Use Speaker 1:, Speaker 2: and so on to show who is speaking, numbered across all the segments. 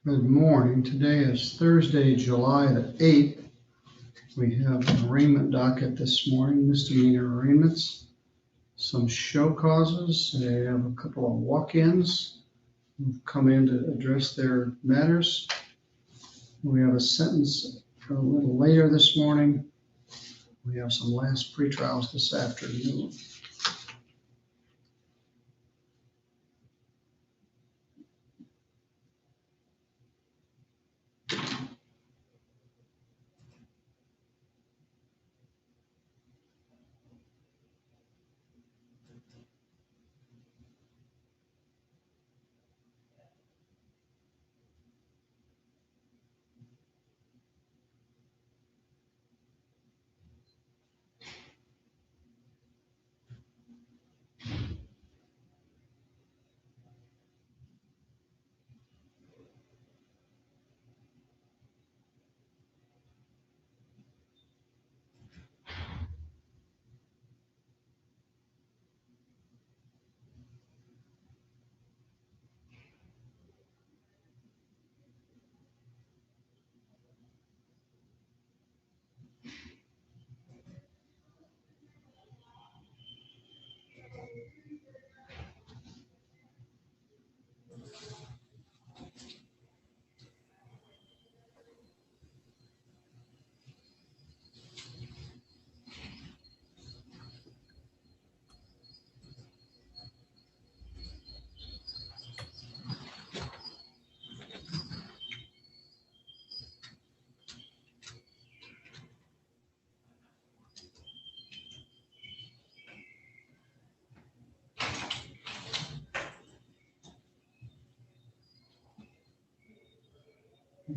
Speaker 1: Good morning. Today is Thursday, July the 8th. We have an arraignment docket this morning, misdemeanor arraignments, some show causes. They have a couple of walk-ins who've come in to address their matters. We have a sentence a little later this morning. We have some last pretrials this afternoon.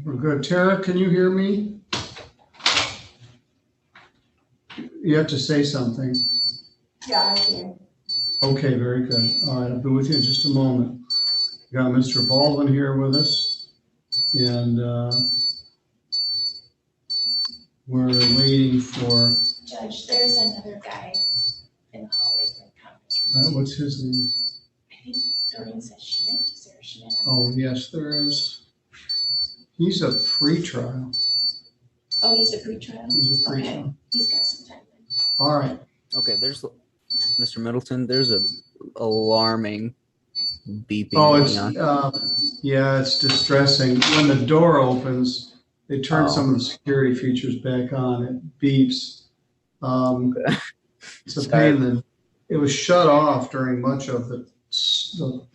Speaker 1: We're good. Tara, can you hear me? You have to say something.
Speaker 2: Yeah, I can.
Speaker 1: Okay, very good. All right, I'll be with you in just a moment. We got Mr. Baldwin here with us, and we're waiting for,
Speaker 2: Judge, there's another guy in the hallway from the conference room.
Speaker 1: what's his name?
Speaker 2: I think Doreen says Schmidt. Is there a Schmidt?
Speaker 1: Oh, yes, there is. He's a pretrial.
Speaker 2: Oh, he's a pretrial?
Speaker 1: He's a pretrial.
Speaker 2: Okay. He's got some time then.
Speaker 1: All right.
Speaker 3: Okay, there's Mr. Middleton. There's a alarming beeping
Speaker 1: Oh,
Speaker 3: going
Speaker 1: it's,
Speaker 3: on.
Speaker 1: yeah, it's distressing. When the door opens, they turn
Speaker 3: Oh.
Speaker 1: some of the security features back on. It beeps.
Speaker 3: Okay.
Speaker 1: It's a
Speaker 3: Sorry.
Speaker 1: pain. That it was shut off during much of the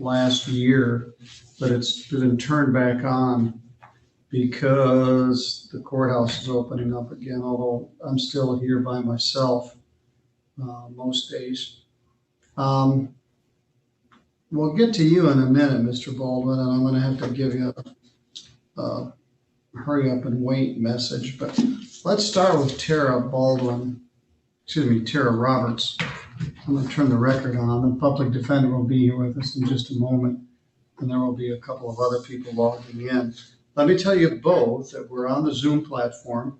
Speaker 1: last year, but it's been turned back on because the courthouse is opening up again, although I'm still here by myself most days. We'll get to you in a minute, Mr. Baldwin, and I'm going to have to give you a hurry up and wait message. But let's start with Tara Roberts. I'm going to turn the record on. The public defender will be here with us in just a moment, and there will be a couple of other people logging in. Let me tell you both that we're on the Zoom platform.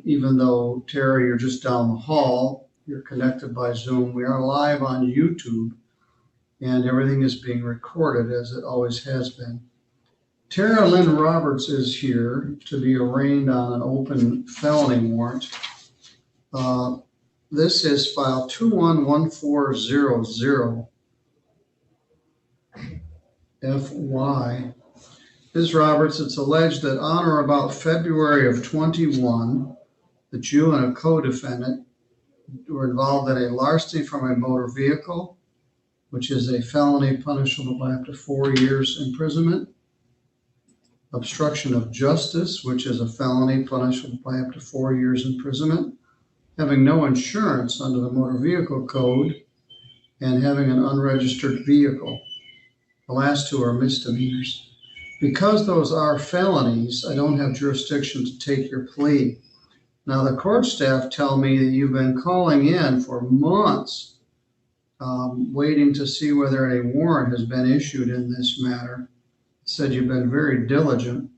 Speaker 1: Even though, Tara, you're just down the hall, you're connected by Zoom. We are live on YouTube, and everything is being recorded as it always has been. Tara Lynn Roberts is here to be arraigned on an open felony warrant. This is file 211400 FY. Ms. Roberts, it's alleged that on or about February of 21, that you and a co-defendant were involved in a larceny from a motor vehicle, which is a felony punishable by up to 4 years imprisonment. Obstruction of justice, which is a felony punishable by up to 4 years imprisonment. Having no insurance under the Motor Vehicle Code, and having an unregistered vehicle. The last two are misdemeanors. Because those are felonies, I don't have jurisdiction to take your plea. Now, the court staff tell me that you've been calling in for months, waiting to see whether a warrant has been issued in this matter. Said you've been very diligent.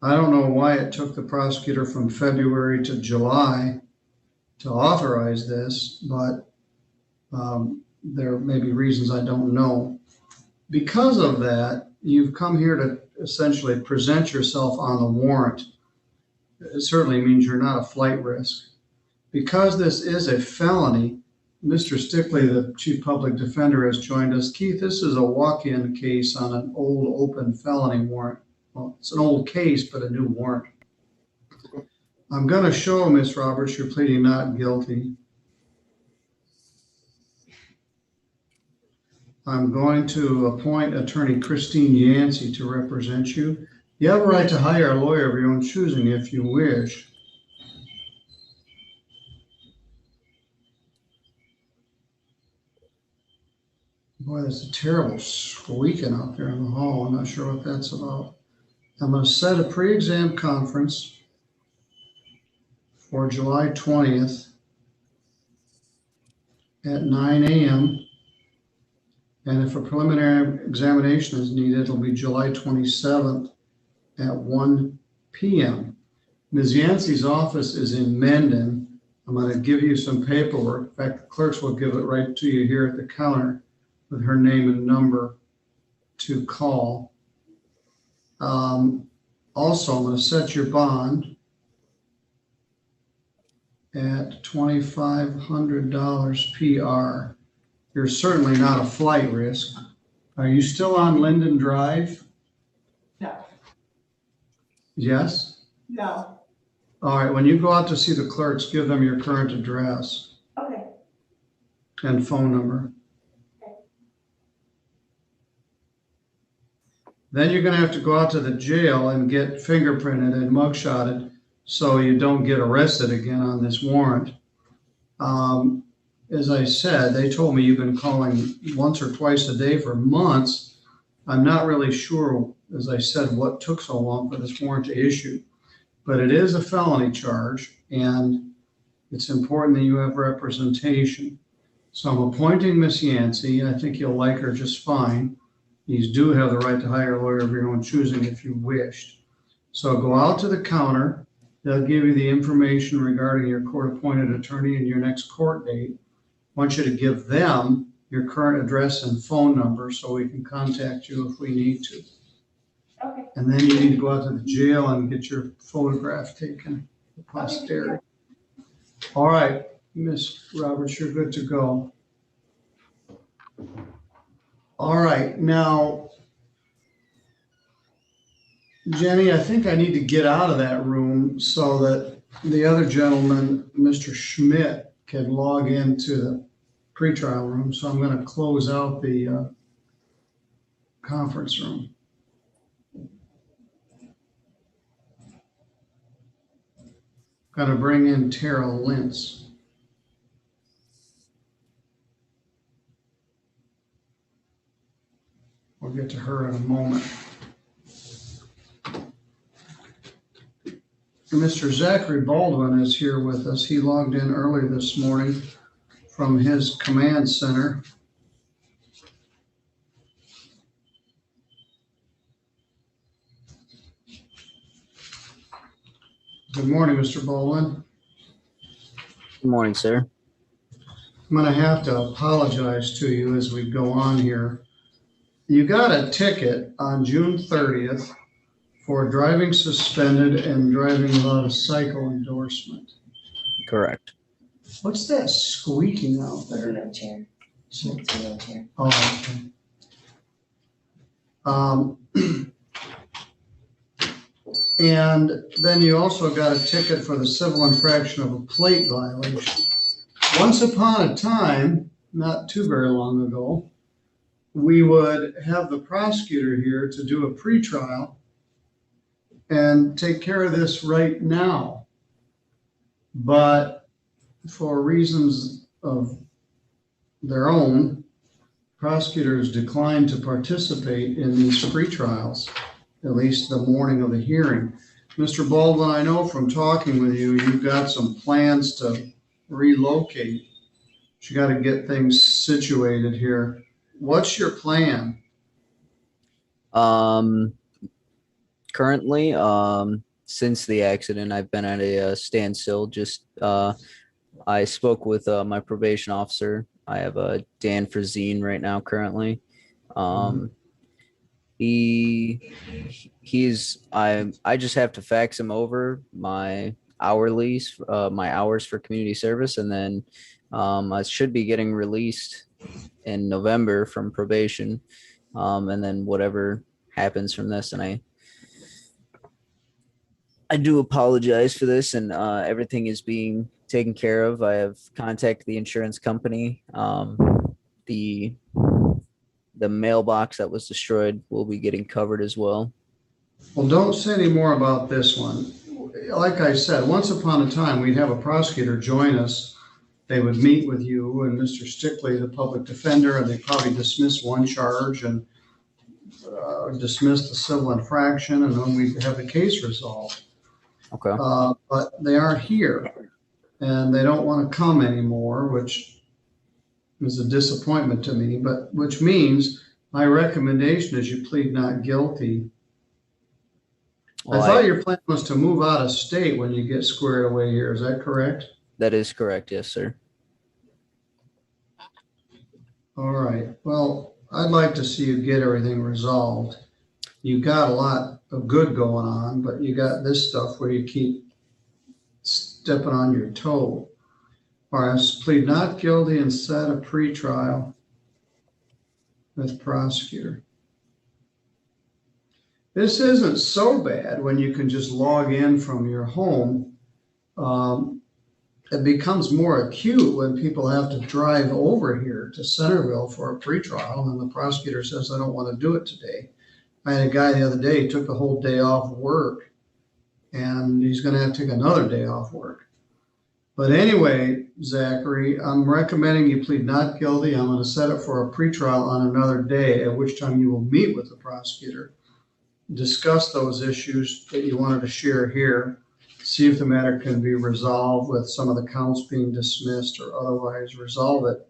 Speaker 1: I don't know why it took the prosecutor from February to July to authorize this, but there may be reasons I don't know. Because of that, you've come here to essentially present yourself on the warrant. It certainly means you're not a flight risk. Because this is a felony, Mr. Stickley, the Chief Public Defender, has joined us. Keith, this is a walk-in case on an old open felony warrant. Well, it's an old case, but a new warrant. I'm going to show Ms. Roberts you're pleading not guilty. I'm going to appoint Attorney Christine Yancey to represent you. You have a right to hire a lawyer of your own choosing if you wish. Boy, that's a terrible squeaking out there in the hall. I'm not sure what that's about. I'm going to set a pre-exam conference for July 20th at 9 a.m. And if a preliminary examination is needed, it'll be July 27th at 1 p.m. Ms. Yancey's office is in Mendon. I'm going to give you some paperwork. In fact, the clerks will give it right to you here at the counter with her name and number to call. Also, I'm going to set your bond at $2,500 PR. You're certainly not a flight risk. Are you still on Linden Drive?
Speaker 4: No.
Speaker 1: Yes?
Speaker 4: No.
Speaker 1: All right, when you go out to see the clerks, give them your current address
Speaker 4: Okay.
Speaker 1: and phone number.
Speaker 4: Okay.
Speaker 1: Then you're going to have to go out to the jail and get fingerprinted and mugshotted so you don't get arrested again on this warrant. As I said, they told me you've been calling once or twice a day for months. I'm not really sure, as I said, what took so long for this warrant to issue. But it is a felony charge, and it's important that you have representation. So I'm appointing Miss Yancey. I think you'll like her just fine. You do have the right to hire a lawyer of your own choosing if you wished. So go out to the counter. They'll give you the information regarding your court-appointed attorney and your next court date. I want you to give them your current address and phone number so we can contact you if we need to.
Speaker 4: Okay.
Speaker 1: And then you need to go out to the jail and get your photograph taken for posterity. All right, Miss Roberts, you're good to go. All right, now, Jenny, I think I need to get out of that room so that the other gentleman, Mr. Schmidt, can log into the pretrial room. So I'm going to close out the conference room. Going to bring in Tara Lintz. We'll get to her in a moment. Mr. Zachary Baldwin is here with us. He logged in early this morning from his command center. Good morning, Mr. Baldwin.
Speaker 3: Good morning, sir.
Speaker 1: I'm going to have to apologize to you as we go on here. You got a ticket on June 30th for driving suspended and driving without a cycle endorsement.
Speaker 3: Correct.
Speaker 1: What's that squeaking out there?
Speaker 2: Wheelchair. It's a wheelchair.
Speaker 1: Oh, okay. And then you also got a ticket for the civil infraction of a plate violation. Once upon a time, not too very long ago, we would have the prosecutor here to do a pretrial and take care of this right now. But for reasons of their own, prosecutors declined to participate in these pretrials, at least the morning of the hearing. Mr. Baldwin, I know from talking with you, you've got some plans to relocate. You got to get things situated here. What's your plan?
Speaker 3: Currently, since the accident, I've been at a standstill. I spoke with my probation officer. I have Dan Frazine right now currently. I just have to fax him over my my hours for community service, and then I should be getting released in November from probation, and then whatever happens from this. And I do apologize for this, and everything is being taken care of. I have contacted the insurance company. The mailbox that was destroyed will be getting covered as well.
Speaker 1: Well, don't say any more about this one. Like I said, once upon a time, we'd have a prosecutor join us. They would meet with you and Mr. Stickley, the public defender, and they probably dismiss one charge and dismiss the civil infraction, and then we'd have the case resolved.
Speaker 3: Okay.
Speaker 1: But they aren't here, and they don't want to come anymore, which is a disappointment to me, but which means my recommendation is you plead not guilty.
Speaker 3: Well,
Speaker 1: I thought your plan was to move out of state when you get squared away here. Is that correct?
Speaker 3: That is correct. Yes, sir.
Speaker 1: All right. Well, I'd like to see you get everything resolved. You've got a lot of good going on, but you got this stuff where you keep stepping on your toe. All right, plead not guilty and set a pretrial with prosecutor. This isn't so bad when you can just log in from your home. It becomes more acute when people have to drive over here to Centerville for a pretrial, and the prosecutor says, I don't want to do it today. I had a guy the other day, he took the whole day off work, and he's going to have to take another day off work. But anyway, Zachary, I'm recommending you plead not guilty. I'm going to set it for a pretrial on another day, at which time you will meet with the prosecutor, discuss those issues that you wanted to share here, see if the matter can be resolved with some of the counts being dismissed or otherwise resolve it.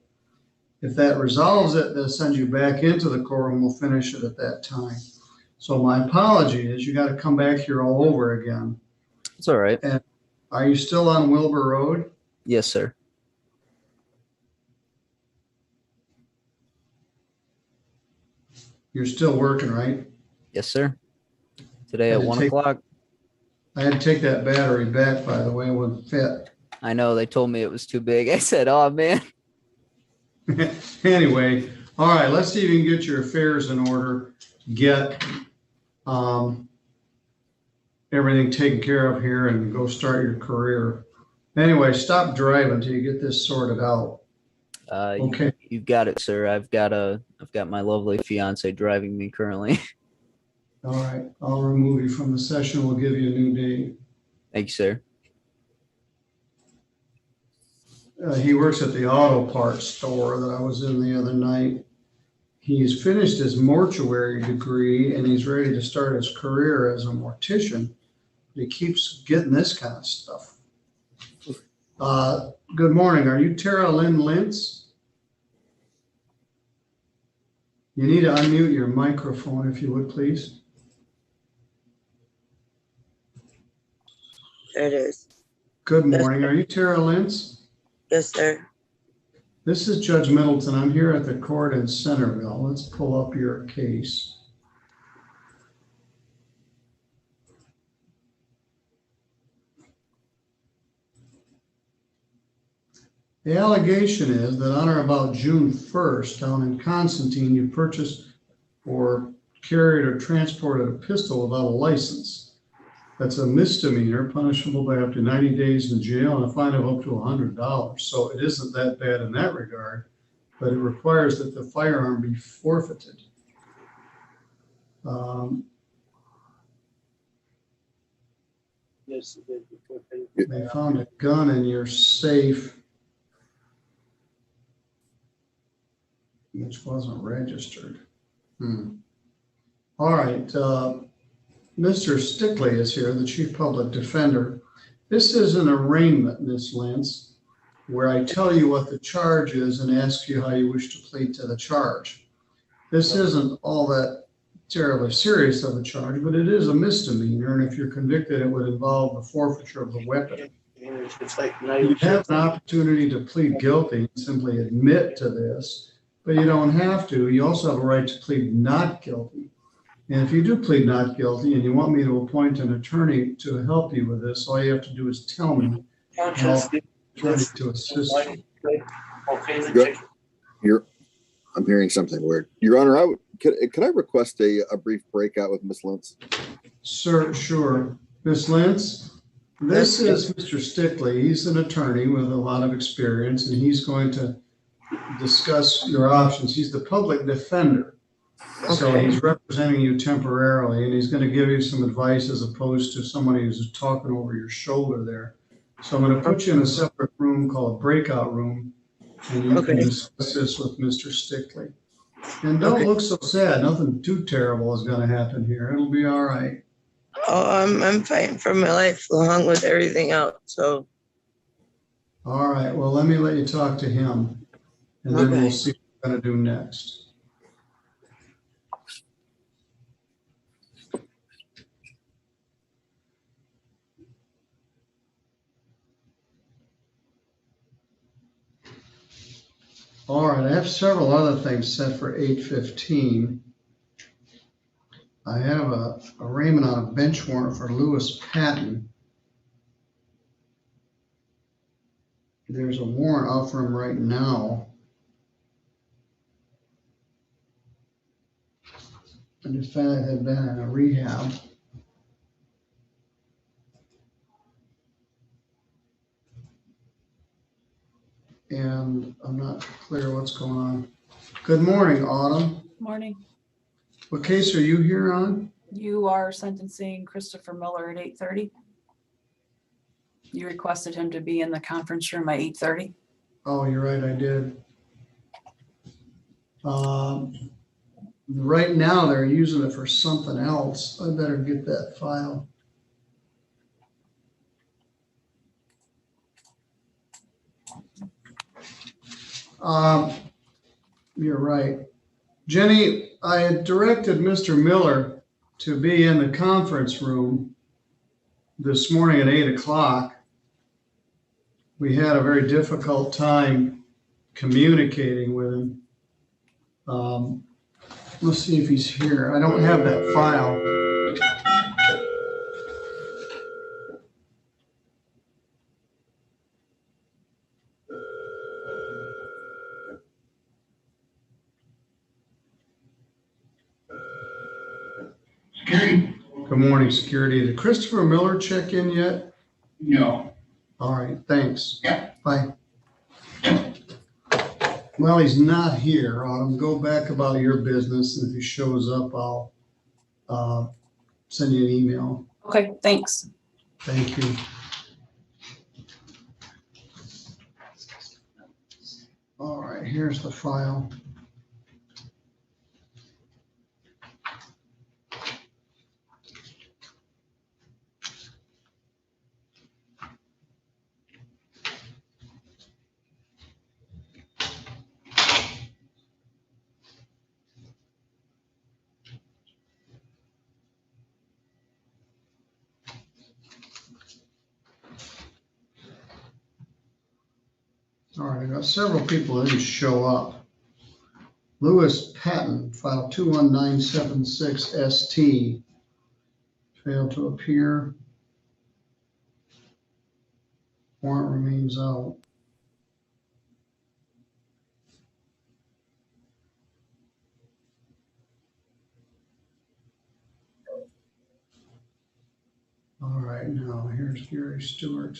Speaker 1: If that resolves it, they'll send you back into the courtroom. We'll finish it at that time. So my apology is you got to come back here all over again.
Speaker 3: It's all right.
Speaker 1: And are you still on Wilbur Road?
Speaker 3: Yes, sir.
Speaker 1: You're still working, right?
Speaker 3: Yes, sir. Today at 1 o'clock.
Speaker 1: I had to take that battery back, by the way, it wouldn't fit.
Speaker 3: I know, they told me it was too big. I said, oh, man.
Speaker 1: Anyway, all right, let's see if you can get your affairs in order, get everything taken care of here and go start your career. Anyway, stop driving till you get this sorted out. Okay.
Speaker 3: You've got it, sir. I've got my lovely fiance driving me currently.
Speaker 1: All right, I'll remove you from the session. We'll give you a new date.
Speaker 3: Thank you, sir.
Speaker 1: He works at the auto parts store that I was in the other night. He's finished his mortuary degree and he's ready to start his career as a mortician. He keeps getting this kind of stuff. Good morning. Are you Tara Lynn Lintz? You need to unmute your microphone if you would, please.
Speaker 5: There it is.
Speaker 1: Good morning. Are you Tara Lintz?
Speaker 5: Yes, sir.
Speaker 1: This is Judge Middleton. I'm here at the court in Centerville. Let's pull up your case. The allegation is that on or about June 1st, down in Constantine, you purchased or carried or transported a pistol without a license. That's a misdemeanor, punishable by up to 90 days in jail and a fine of up to $100. So it isn't that bad in that regard, but it requires that the firearm be forfeited. They found a gun in your safe, which wasn't registered. All right. Mr. Stickley is here, the Chief Public Defender. This is an arraignment, Ms. Lentz, where I tell you what the charge is and ask you how you wish to plead to the charge. This isn't all that terribly serious of a charge, but it is a misdemeanor, and if you're convicted, it would involve the forfeiture of the weapon. You have an opportunity to plead guilty and simply admit to this, but you don't have to. You also have a right to plead not guilty. And if you do plead not guilty and you want me to appoint an attorney to help you with this, all you have to do is tell me. And I'll be ready to assist you.
Speaker 5: I'm hearing something weird. Your Honor, could I request a brief breakout with Ms. Lentz?
Speaker 1: Sir, sure. Ms. Lentz, this is Mr. Stickley. He's an attorney with a lot of experience, and he's going to discuss your options. He's the public defender. So he's representing you temporarily, and he's going to give you some advice as opposed to somebody who's talking over your shoulder there. So I'm going to put you in a separate room called a breakout room, and you can discuss this with Mr. Stickley. And don't look so sad. Nothing too terrible is going to happen here. It'll be all right.
Speaker 6: Oh, I'm fighting for my life along with everything else. So.
Speaker 1: All right. Well, let me let you talk to him, and then we'll see what we're going to do next. All right, I have several other things set for 8:15. I have a arraignment on a bench warrant for Lewis Patton. There's a warrant out for him right now. The defendant had been in a rehab. And I'm not clear what's going on. Good morning, Autumn.
Speaker 7: Morning.
Speaker 1: What case are you here on?
Speaker 7: You are sentencing Christopher Miller at 8:30. You requested him to be in the conference room at 8:30.
Speaker 1: Oh, you're right, I did. Right now, they're using it for something else. I better get that file. You're right. Jenny, I had directed Mr. Miller to be in the conference room this morning at 8 o'clock. We had a very difficult time communicating with him. Let's see if he's here. I don't have that file.
Speaker 8: Security?
Speaker 1: Good morning, security. Did Christopher Miller check in yet?
Speaker 8: No.
Speaker 1: All right, thanks.
Speaker 8: Yeah.
Speaker 1: Bye. Well, he's not here. Autumn, go back about your business, and if he shows up, I'll send you an email.
Speaker 7: Okay, thanks.
Speaker 1: Thank you. All right, here's the file. All right, I got several people that didn't show up. Lewis Patton, file 21976 ST, failed to appear. Warrant remains out. All right, now here's Gary Stewart.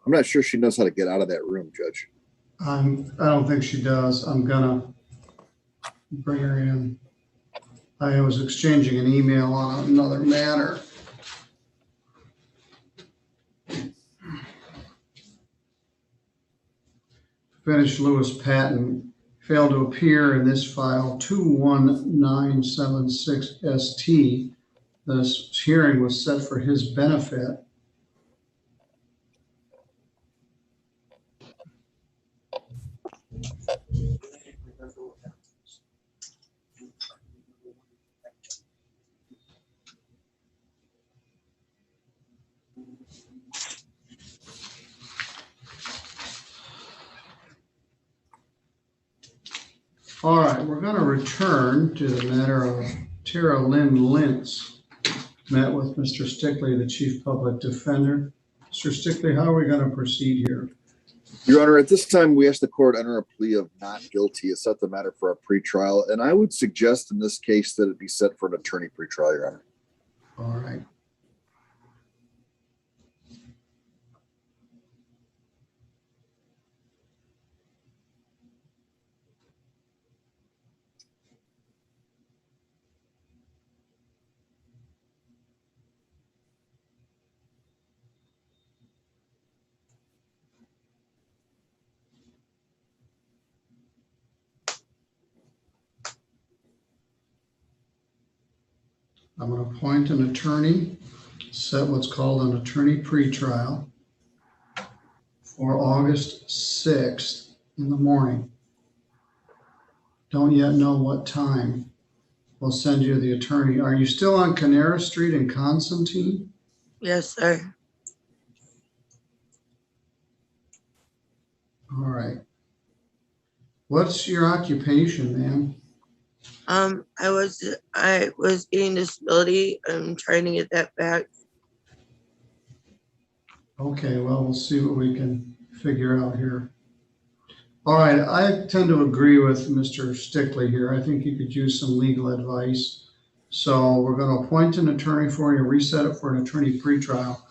Speaker 5: I'm not sure she knows how to get out of that room, Judge.
Speaker 1: I don't think she does. I'm gonna bring her in. I was exchanging an email on another matter. Finish Lewis Patton failed to appear in this file 21976 ST. This hearing was set for his benefit. All right, we're going to return to the matter of Tara Lynn Lintz. Met with Mr. Stickley, the Chief Public Defender. Mr. Stickley, how are we going to proceed here?
Speaker 5: Your Honor, at this time, we ask the court enter a plea of not guilty to set the matter for a pretrial, and I would suggest in this case that it be set for an attorney pretrial, Your Honor.
Speaker 1: All right. I'm going to appoint an attorney, set what's called an attorney pretrial for August 6th in the morning. Don't yet know what time. We'll send you the attorney. Are you still on Canara Street in Constantine?
Speaker 6: Yes, sir.
Speaker 1: All right. What's your occupation, ma'am?
Speaker 6: I was getting disability. I'm trying to get that back.
Speaker 1: Okay, well, we'll see what we can figure out here. All right, I tend to agree with Mr. Stickley here. I think you could use some legal advice. So we're going to appoint an attorney for you, reset it for an attorney pretrial.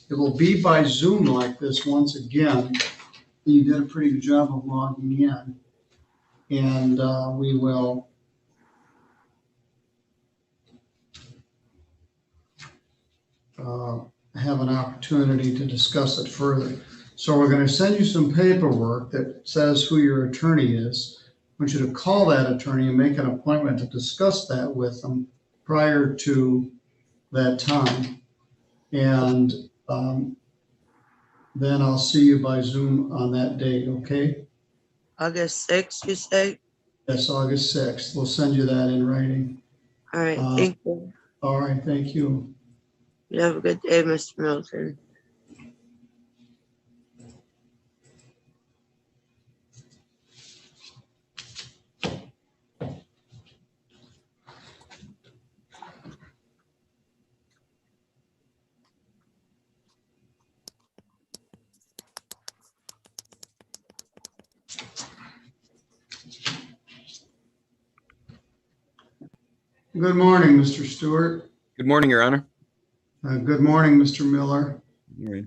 Speaker 1: It will be by Zoom like this once again. You did a pretty good job of logging in. And we will have an opportunity to discuss it further. So we're going to send you some paperwork that says who your attorney is. I want you to call that attorney and make an appointment to discuss that with them prior to that time. And then I'll see you by Zoom on that date, okay?
Speaker 6: August 6th, you say?
Speaker 1: Yes, August 6th. We'll send you that in writing.
Speaker 6: All right, thank you.
Speaker 1: All right, thank you.
Speaker 6: You have a good day, Mr. Middleton.
Speaker 1: Good morning, Mr. Stewart.
Speaker 9: Good morning, Your Honor.
Speaker 1: Good morning, Mr. Miller.
Speaker 9: All right.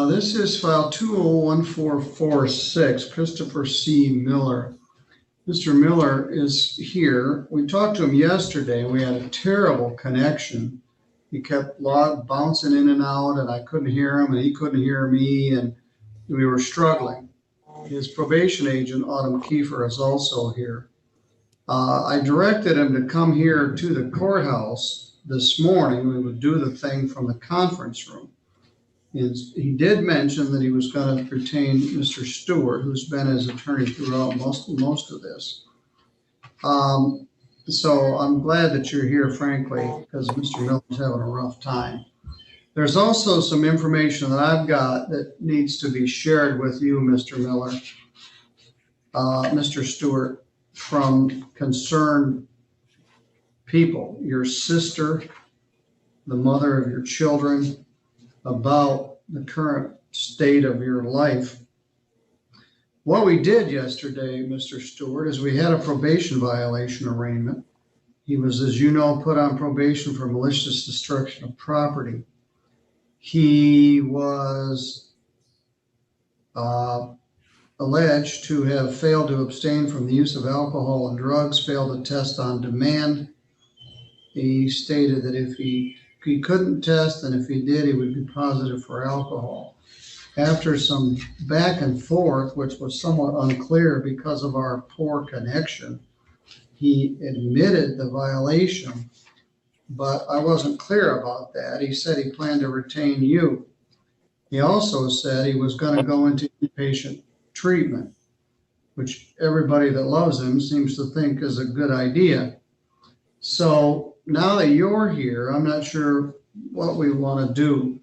Speaker 1: This is file 201446, Christopher C. Miller. Mr. Miller is here. We talked to him yesterday. We had a terrible connection. He kept bouncing in and out, and I couldn't hear him, and he couldn't hear me, and we were struggling. His probation agent, Autumn Kiefer, is also here. I directed him to come here to the courthouse this morning. We would do the thing from the conference room. And he did mention that he was going to retain Mr. Stewart, who's been his attorney throughout most of this. So I'm glad that you're here, frankly, because Mr. Miller's having a rough time. There's also some information that I've got that needs to be shared with you, Mr. Miller, Mr. Stewart, from concerned people, your sister, the mother of your children, about the current state of your life. What we did yesterday, Mr. Stewart, is we had a probation violation arraignment. He was, as you know, put on probation for malicious destruction of property. He was alleged to have failed to abstain from the use of alcohol and drugs, failed to test on demand. He stated that if he couldn't test, and if he did, he would be positive for alcohol. After some back and forth, which was somewhat unclear because of our poor connection, he admitted the violation, but I wasn't clear about that. He said he planned to retain you. He also said he was going to go into inpatient treatment, which everybody that loves him seems to think is a good idea. So now that you're here, I'm not sure what we want to do.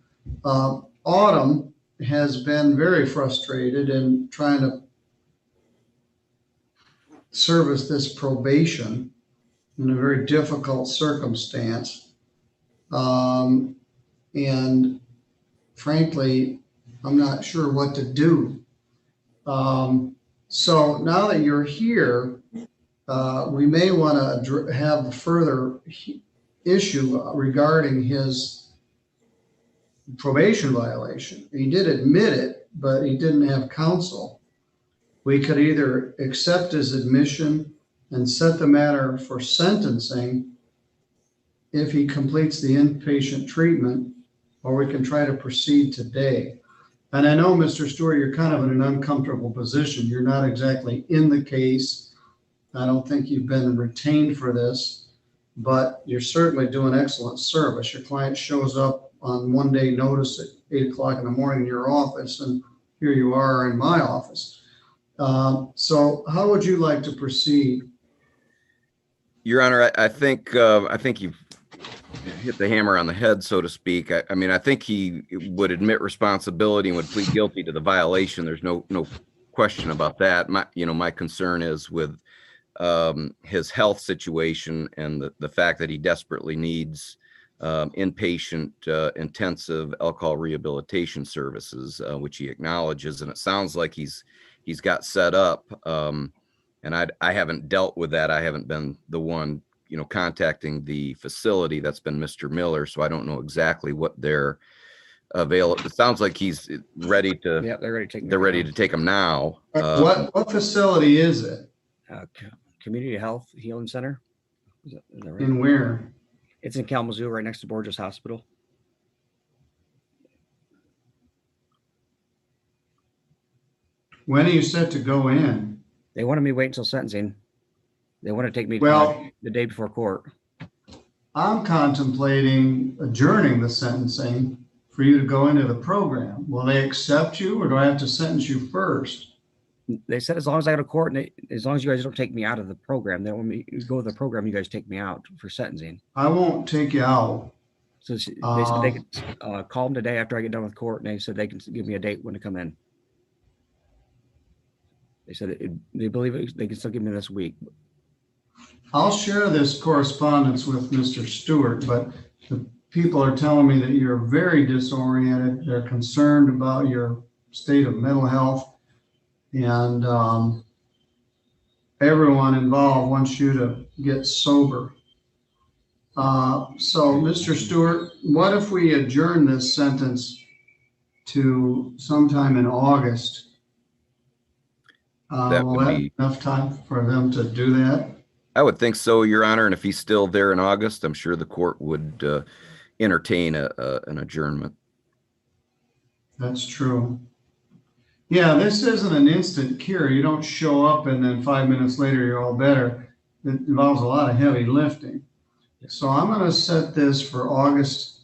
Speaker 1: Autumn has been very frustrated in trying to service this probation in a very difficult circumstance. And frankly, I'm not sure what to do. So now that you're here, we may want to have a further issue regarding his probation violation. He did admit it, but he didn't have counsel. We could either accept his admission and set the matter for sentencing if he completes the inpatient treatment, or we can try to proceed today. And I know, Mr. Stewart, you're kind of in an uncomfortable position. You're not exactly in the case. I don't think you've been retained for this, but you're certainly doing excellent service. Your client shows up on one day notice at 8 o'clock in the morning in your office, and here you are in my office. So how would you like to proceed?
Speaker 9: Your Honor, I think you've hit the hammer on the head, so to speak. I mean, I think he would admit responsibility and would plead guilty to the violation. There's no question about that. My concern is with his health situation and the fact that he desperately needs inpatient intensive alcohol rehabilitation services, which he acknowledges, and it sounds like he's got set up. And I haven't dealt with that. I haven't been the one, contacting the facility. That's been Mr. Miller. So I don't know exactly what they're available. It sounds like he's ready to.
Speaker 10: Yeah, they're ready to take.
Speaker 9: They're ready to take him now.
Speaker 1: What facility is it?
Speaker 10: Community Health Healing Center. Is that right?
Speaker 1: In where?
Speaker 10: It's in Kalamazoo, right next to Borges Hospital.
Speaker 1: When are you set to go in?
Speaker 10: They wanted me to wait until sentencing. They want to take me the day before court.
Speaker 1: I'm contemplating adjourning the sentencing for you to go into the program. Will they accept you, or do I have to sentence you first?
Speaker 10: They said as long as I go to court and as long as you guys don't take me out of the program, they want me to go to the program. You guys take me out for sentencing.
Speaker 1: I won't take you out.
Speaker 10: So they said they could call them today after I get done with court, and they said they can give me a date when to come in. They said they believe they can still give me this week.
Speaker 1: I'll share this correspondence with Mr. Stewart, but the people are telling me that you're very disoriented. They're concerned about your state of mental health, and everyone involved wants you to get sober. So, Mr. Stewart, what if we adjourn this sentence to sometime in August?
Speaker 9: That
Speaker 1: will
Speaker 9: would
Speaker 1: that
Speaker 9: be
Speaker 1: enough time for them to do that?
Speaker 9: I would think so, Your Honor. And if he's still there in August, I'm sure the court would entertain an adjournment.
Speaker 1: That's true. Yeah, this isn't an instant cure. You don't show up and then 5 minutes later you're all better. It involves a lot of heavy lifting. So I'm going to set this for August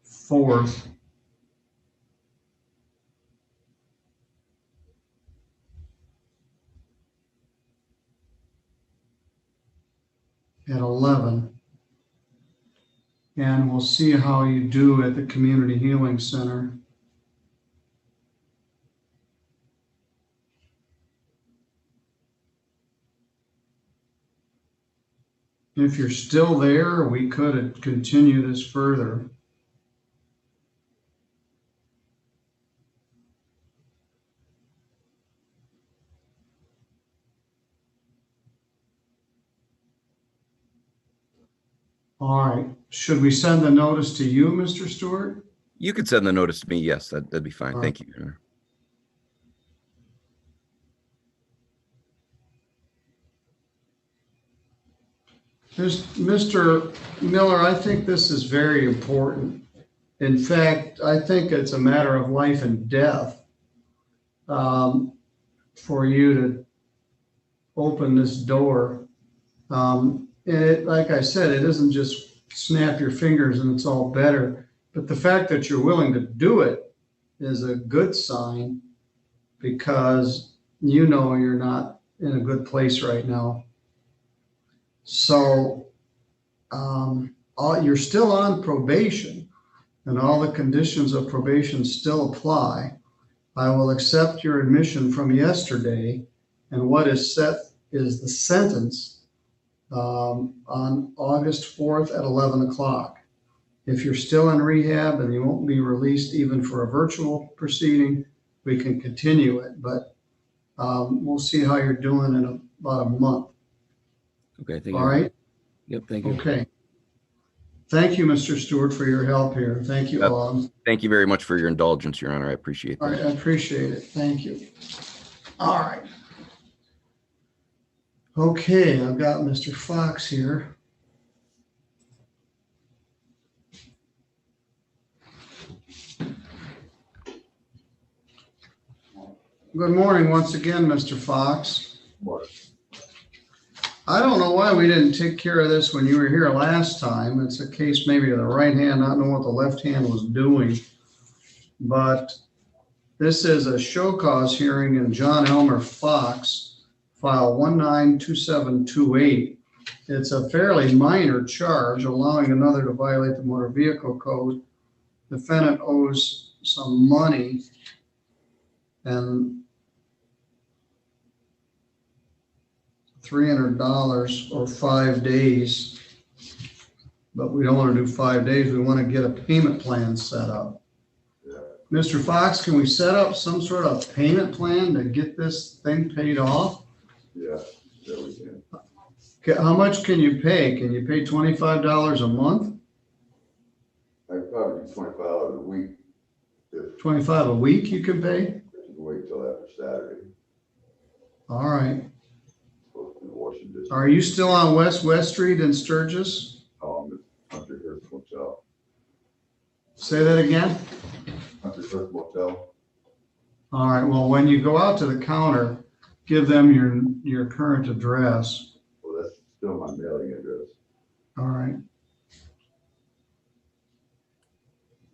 Speaker 1: 4th. At 11. And we'll see how you do at the Community Healing Center. If you're still there, we could continue this further. All right. Should we send the notice to you, Mr. Stewart?
Speaker 9: You could send the notice to me. Yes, that'd be fine. Thank you, Your Honor.
Speaker 1: Mr. Miller, I think this is very important. In fact, I think it's a matter of life and death for you to open this door. And it, like I said, it isn't just snap your fingers and it's all better. But the fact that you're willing to do it is a good sign, because you know you're not in a good place right now. So you're still on probation, and all the conditions of probation still apply. I will accept your admission from yesterday, and what is set is the sentence on August 4th at 11 o'clock. If you're still in rehab and you won't be released even for a virtual proceeding, we can continue it, but we'll see how you're doing in about a month.
Speaker 10: Okay, thank you.
Speaker 1: All right?
Speaker 10: Yep, thank you.
Speaker 1: Okay. Thank you, Mr. Stewart, for your help here. Thank you all.
Speaker 9: Thank you very much for your indulgence, Your Honor. I appreciate
Speaker 1: All right,
Speaker 9: that.
Speaker 1: I appreciate it. Thank you. All right. Okay, I've got Mr. Fox here. Good morning once again, Mr. Fox. I don't know why we didn't take care of this when you were here last time. It's a case maybe of the right hand not knowing what the left hand was doing. But this is a show cause hearing in John Elmer Fox, file 192728. It's a fairly minor charge, allowing another to violate the motor vehicle code. Defendant owes some money, and $300 or 5 days, but we don't want to do 5 days. We want to get a payment plan set up. Mr. Fox, can we set up some sort of payment plan to get this thing paid off?
Speaker 5: Yeah, we can.
Speaker 1: Okay, how much can you pay? Can you pay $25 a month?
Speaker 5: I'd probably be $25 a week.
Speaker 1: 25 a week you can pay?
Speaker 5: You can wait till after Saturday.
Speaker 1: All right.
Speaker 5: Washington.
Speaker 1: Are you still on West Street in Sturgis?
Speaker 5: Hunter Hearst Motel.
Speaker 1: Say that again?
Speaker 5: Hunter Hearst Motel.
Speaker 1: All right, well, when you go out to the counter, give them your current address.
Speaker 5: Well, that's still my mailing address.
Speaker 1: All right.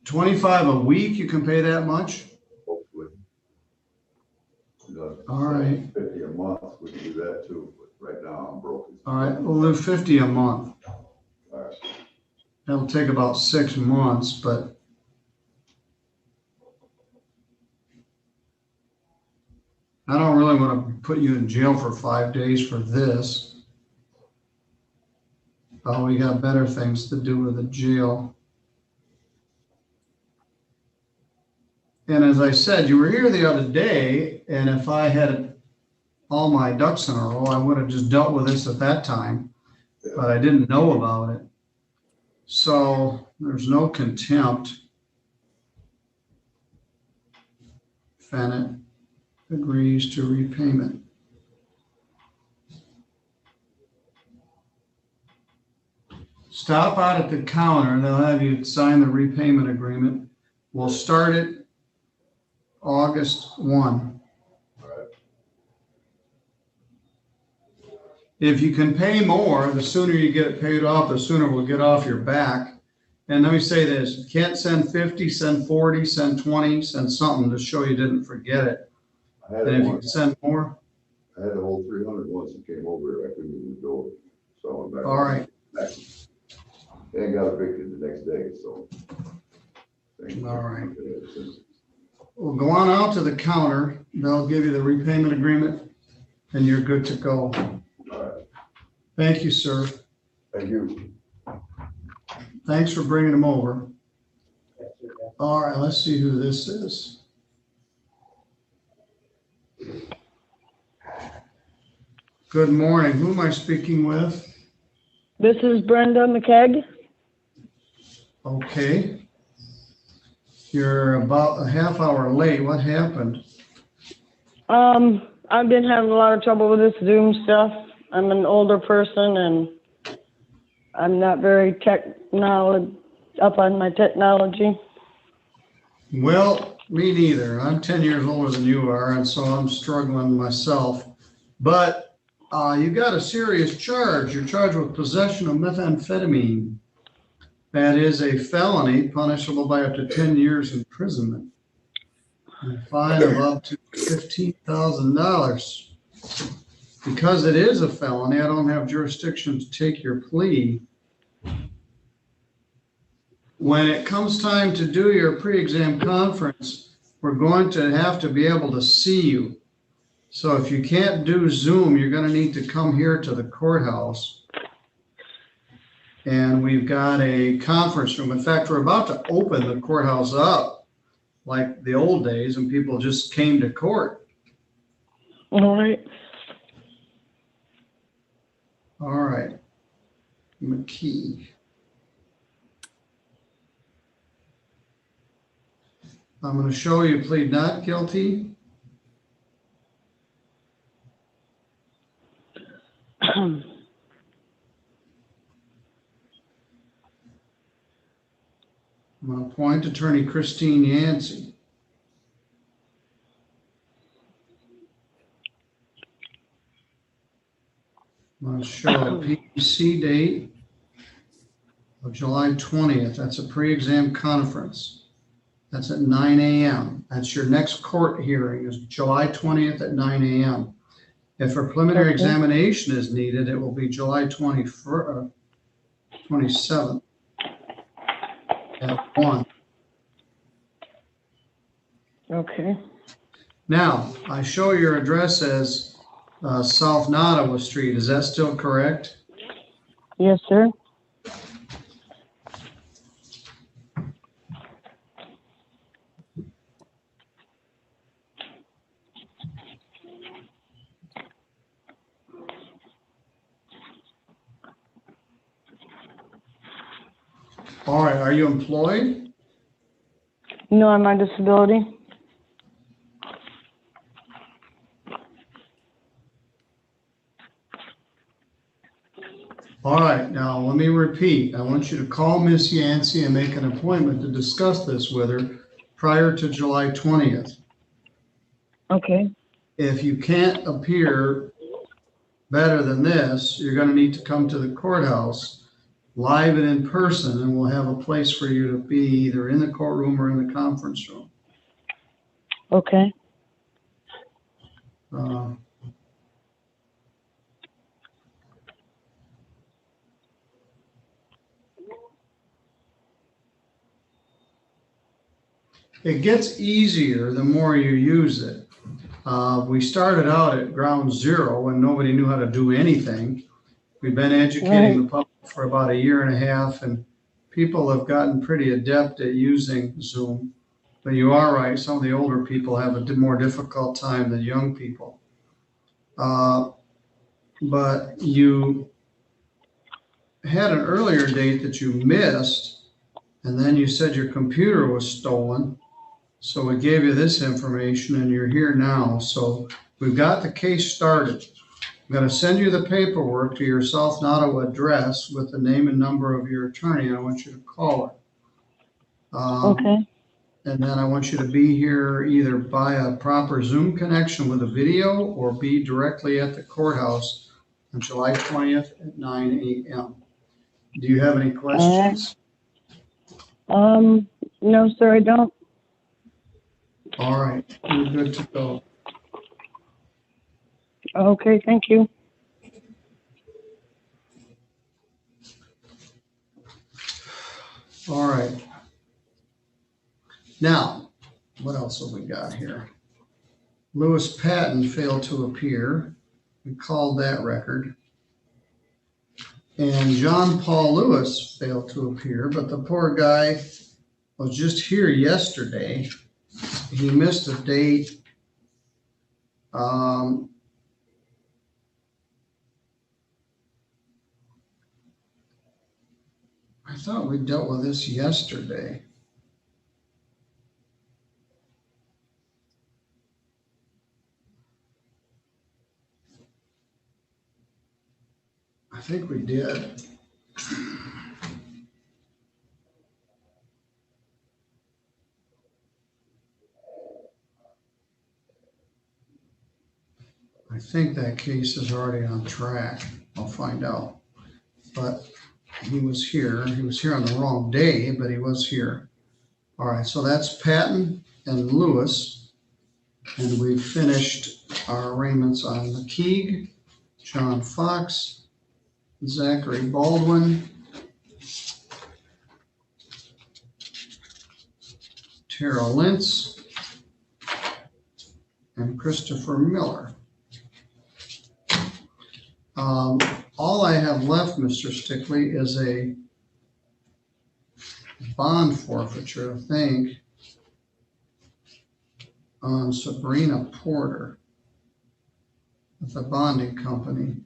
Speaker 1: 25 a week, you can pay that much?
Speaker 5: Hopefully.
Speaker 1: All right.
Speaker 5: 50 a month, we can do that too, but right now I'm broken.
Speaker 1: All right, we'll do 50 a month.
Speaker 5: All right.
Speaker 1: That'll take about 6 months, but I don't really want to put you in jail for 5 days for this. Oh, we got better things to do with the jail. And as I said, you were here the other day, and if I had all my ducks in a row, I would have just dealt with this at that time, but I didn't know about it. So there's no contempt. Defendant agrees to repayment. Stop out at the counter, they'll have you sign the repayment agreement. We'll start it August 1. If you can pay more, the sooner you get it paid off, the sooner we'll get off your back. And let me say this, you can't send 50, send 40, send 20, send something to show you didn't forget it. And if you can send more.
Speaker 5: I had the whole 300 once and came over, I couldn't even go. So I went back.
Speaker 1: All right.
Speaker 5: And got evicted the next day, so.
Speaker 1: All right. Well, go on out to the counter. They'll give you the repayment agreement and you're good to go.
Speaker 5: All right.
Speaker 1: Thank you, sir.
Speaker 5: Thank you.
Speaker 1: Thanks for bringing them over. All right, let's see who this is. Good morning. Who am I speaking with?
Speaker 11: This is Brenda McKegg.
Speaker 1: Okay. You're about a half hour late. What happened?
Speaker 11: I've been having a lot of trouble with this Zoom stuff. I'm an older person and I'm not very up on my technology.
Speaker 1: Well, me neither. I'm 10 years older than you are, and so I'm struggling myself. But you got a serious charge. You're charged with possession of methamphetamine. That is a felony punishable by up to 10 years imprisonment. And a fine of up to $15,000. Because it is a felony, I don't have jurisdiction to take your plea. When it comes time to do your pre-exam conference, we're going to have to be able to see you. So if you can't do Zoom, you're going to need to come here to the courthouse. And we've got a conference room. In fact, we're about to open the courthouse up like the old days and people just came to court.
Speaker 11: All right.
Speaker 1: All right. McKee. I'm going to show you plead not guilty. I'm going to appoint Attorney Christine Yancey. I'm going to show a PC date of July 20th. That's a pre-exam conference. That's at 9 a.m. That's your next court hearing is July 20th at 9 a.m. If a preliminary examination is needed, it will be July 27th at 1.
Speaker 11: Okay.
Speaker 1: Now, I show your address as South Nottawa Street. Is that still correct?
Speaker 11: Yes, sir.
Speaker 1: All right. Are you employed?
Speaker 11: No, I'm on disability.
Speaker 1: All right. Now, let me repeat. I want you to call Miss Yancey and make an appointment to discuss this with her prior to July 20th.
Speaker 11: Okay.
Speaker 1: If you can't appear better than this, you're going to need to come to the courthouse live and in person, and we'll have a place for you to be either in the courtroom or in the conference room.
Speaker 11: Okay.
Speaker 1: It gets easier the more you use it. We started out at ground zero when nobody knew how to do anything. We've been educating the public for about 1.5 years, and people have gotten pretty adept at using Zoom. But you are right, some of the older people have a more difficult time than young people. But you had an earlier date that you missed, and then you said your computer was stolen. So we gave you this information, and you're here now. So we've got the case started. I'm going to send you the paperwork to your South Nottawa address with the name and number of your attorney. I want you to call her.
Speaker 11: Okay.
Speaker 1: And then I want you to be here either by a proper Zoom connection with a video or be directly at the courthouse on July 20th at 9 a.m. Do you have any questions?
Speaker 11: No, sir, I don't.
Speaker 1: All right, you're good to go.
Speaker 11: Okay, thank you.
Speaker 1: All right. Now, what else have we got here? Lewis Patton failed to appear. We called that record. And John Paul Lewis failed to appear, but the poor guy was just here yesterday. He missed a date. I thought we dealt with this yesterday. I think we did. I think that case is already on track. I'll find out. But he was here. He was here on the wrong day, but he was here. All right, so that's Patton and Lewis. And we've finished our arraignments on McKeague, John Fox, Zachary Baldwin, Tara Lentz, and Christopher Miller. All I have left, Mr. Stickley, is a bond forfeiture, I think, on Sabrina Porter with the bonding company.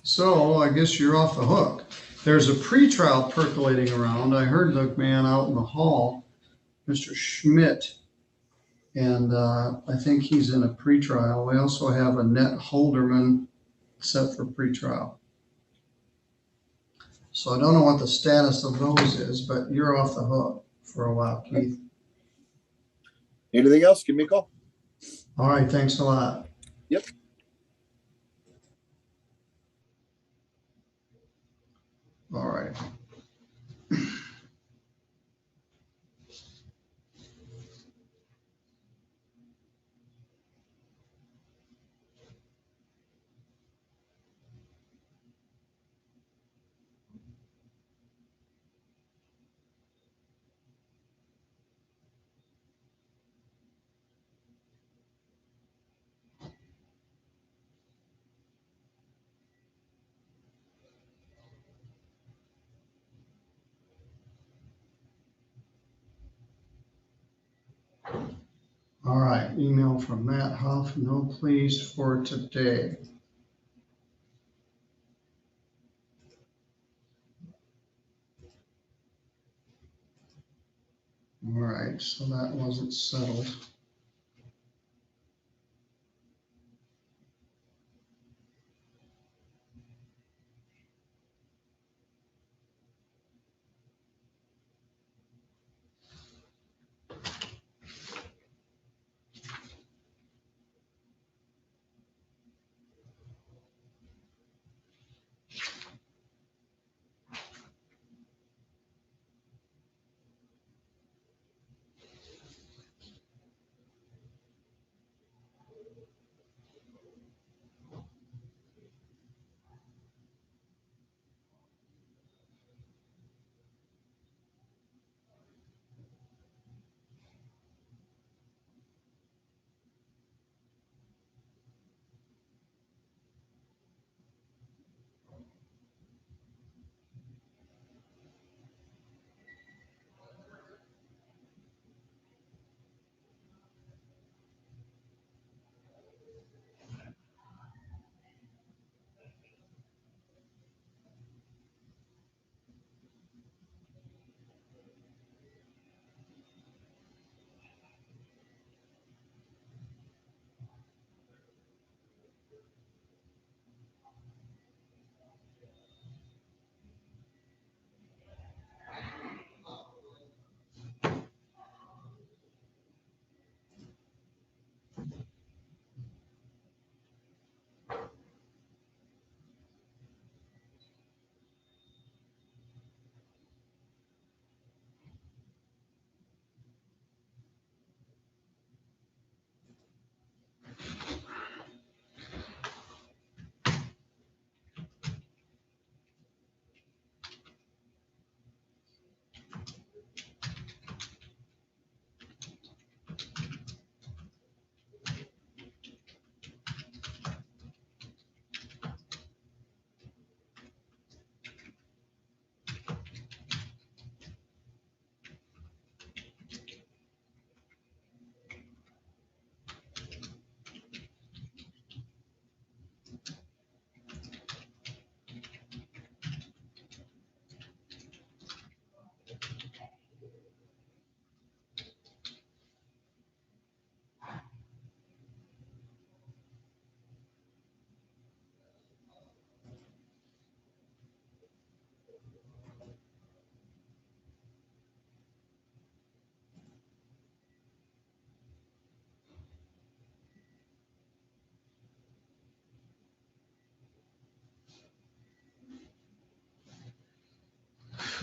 Speaker 1: So I guess you're off the hook. There's a pretrial percolating around. I heard the man out in the hall, Mr. Schmidt, and I think he's in a pretrial. We also have Annette Holderman set for pretrial. So I don't know what the status of those is, but you're off the hook for a while, Keith.
Speaker 5: Anything else? Give me a call.
Speaker 1: All right, thanks a lot.
Speaker 5: Yep.
Speaker 1: All right. All right, email from Matt Huff, no pleas for today. All right, so that wasn't settled.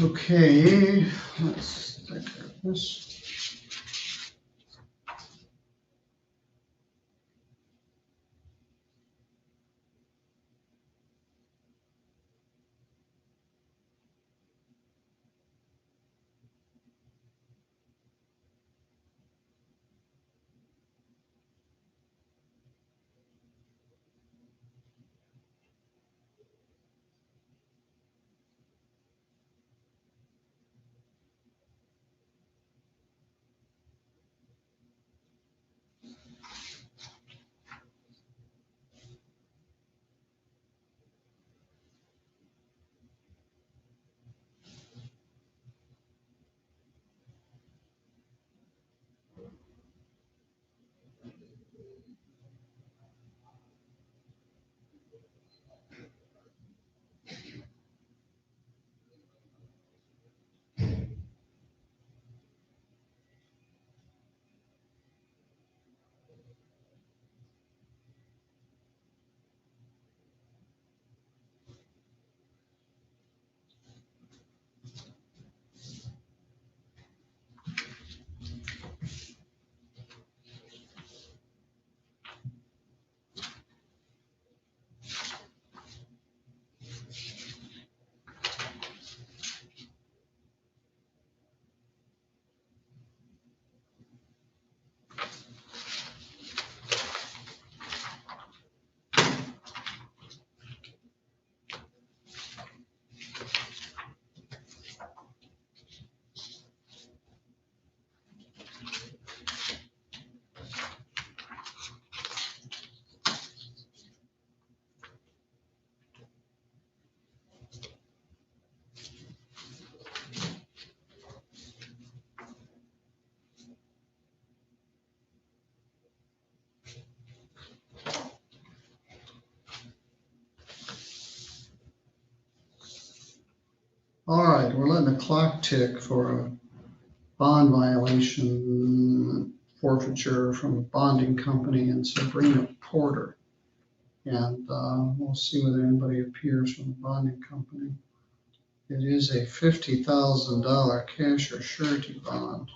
Speaker 1: Okay, let's take care of this. All right, we're letting the clock tick for a bond violation forfeiture from a bonding company in Sabrina Porter. And we'll see whether anybody appears from the bonding company. It is a $50,000 cash or surety bond.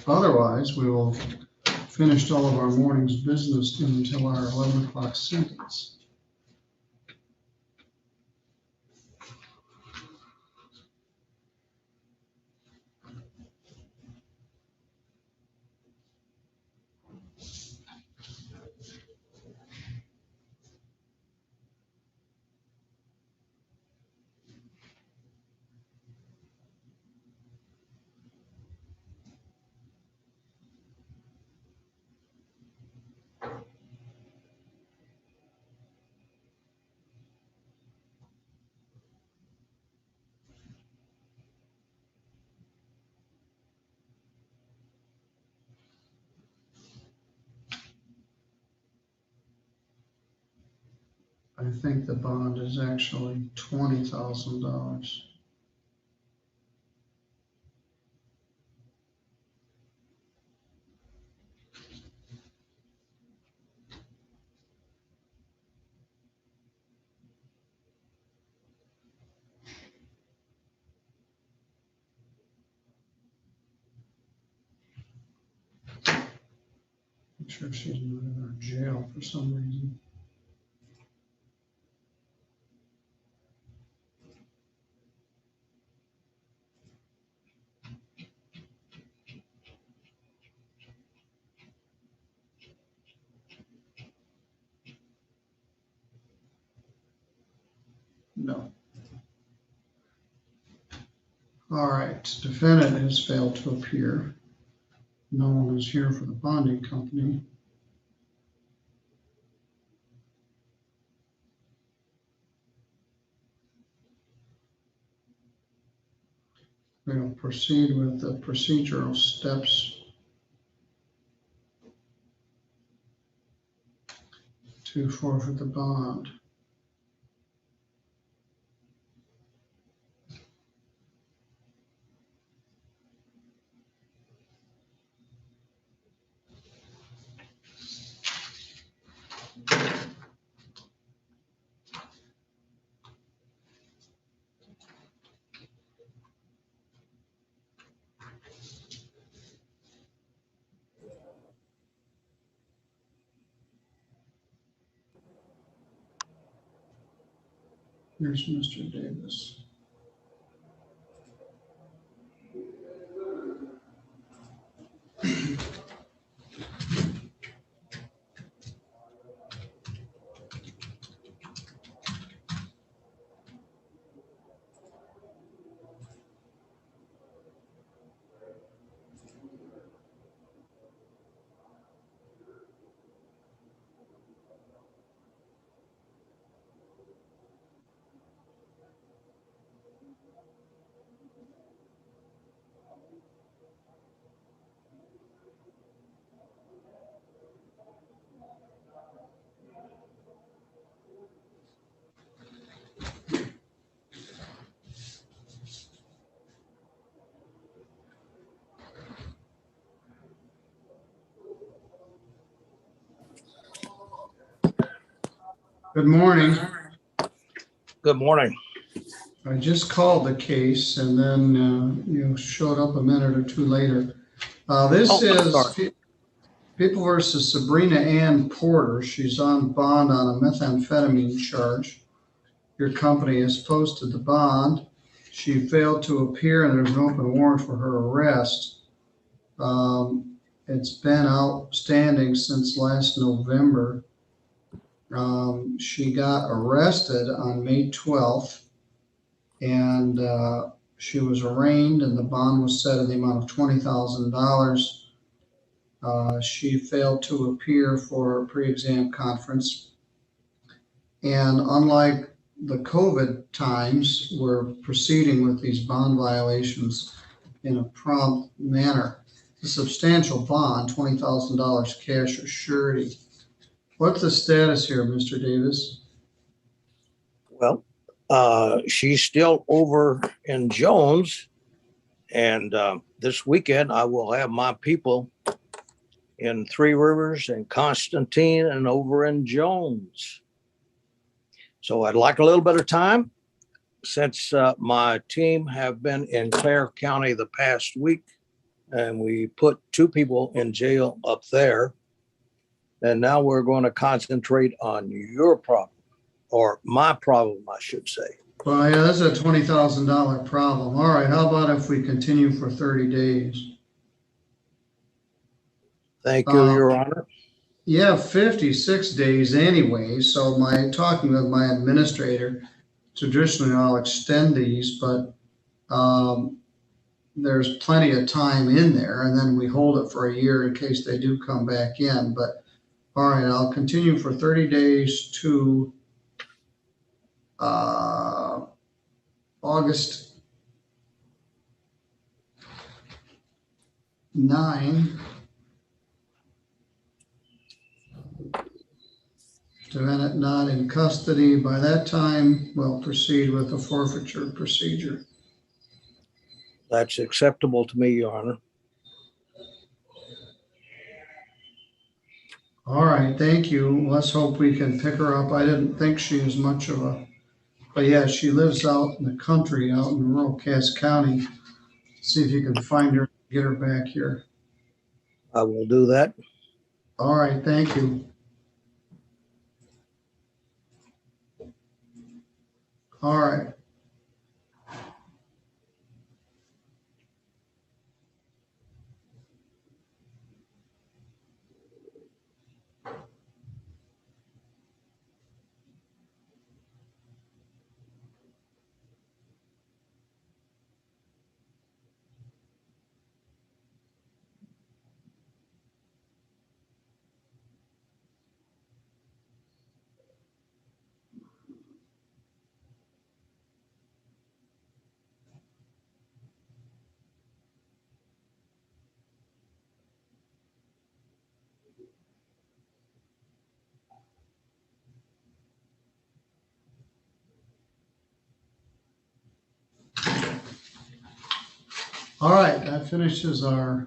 Speaker 1: Otherwise, we will finish all of our morning's business until our 11 o'clock sentence. I think the bond is actually $20,000. Make sure she's not in our jail for some reason. No. All right, defendant has failed to appear. No one is here for the bonding company. We'll proceed with the procedural steps to forfeit the bond. Here's Mr. Davis. Good morning.
Speaker 12: Good morning.
Speaker 1: I just called the case and then you showed up a minute or two later. This is People versus Sabrina Ann Porter. She's on bond on a methamphetamine charge. Your company has posted the bond. She failed to appear and there's an open warrant for her arrest. It's been outstanding since last November. She got arrested on May 12th and she was arraigned and the bond was set in the amount of $20,000. She failed to appear for a pre-exam conference. And unlike the COVID times, we're proceeding with these bond violations in a prompt manner. A substantial bond, $20,000 cash or surety. What's the status here, Mr. Davis?
Speaker 12: Well, she's still over in Jones, and this weekend I will have my people in Three Rivers and Constantine and over in Jones. So I'd like a little bit of time since my team have been in Clare County the past week, and we put 2 people in jail up there. And now we're going to concentrate on your problem, or my problem, I should say.
Speaker 1: Well, yeah, that's a $20,000 problem. All right, how about if we continue for 30 days?
Speaker 12: Thank you, Your Honor.
Speaker 1: Yeah, 56 days anyway. So talking with my administrator, traditionally I'll extend these, but there's plenty of time in there, and then we hold it for a year in case they do come back in. But all right, I'll continue for 30 days to August 9. Defendant not in custody. By that time, we'll proceed with the forfeiture procedure.
Speaker 12: That's acceptable to me, Your Honor.
Speaker 1: All right, thank you. Let's hope we can pick her up. I didn't think she was much of a, but yeah, she lives out in the country, out in rural Cass County. See if you can find her, get her back here.
Speaker 12: I will do that.
Speaker 1: All right, thank you. All right. All right, that finishes our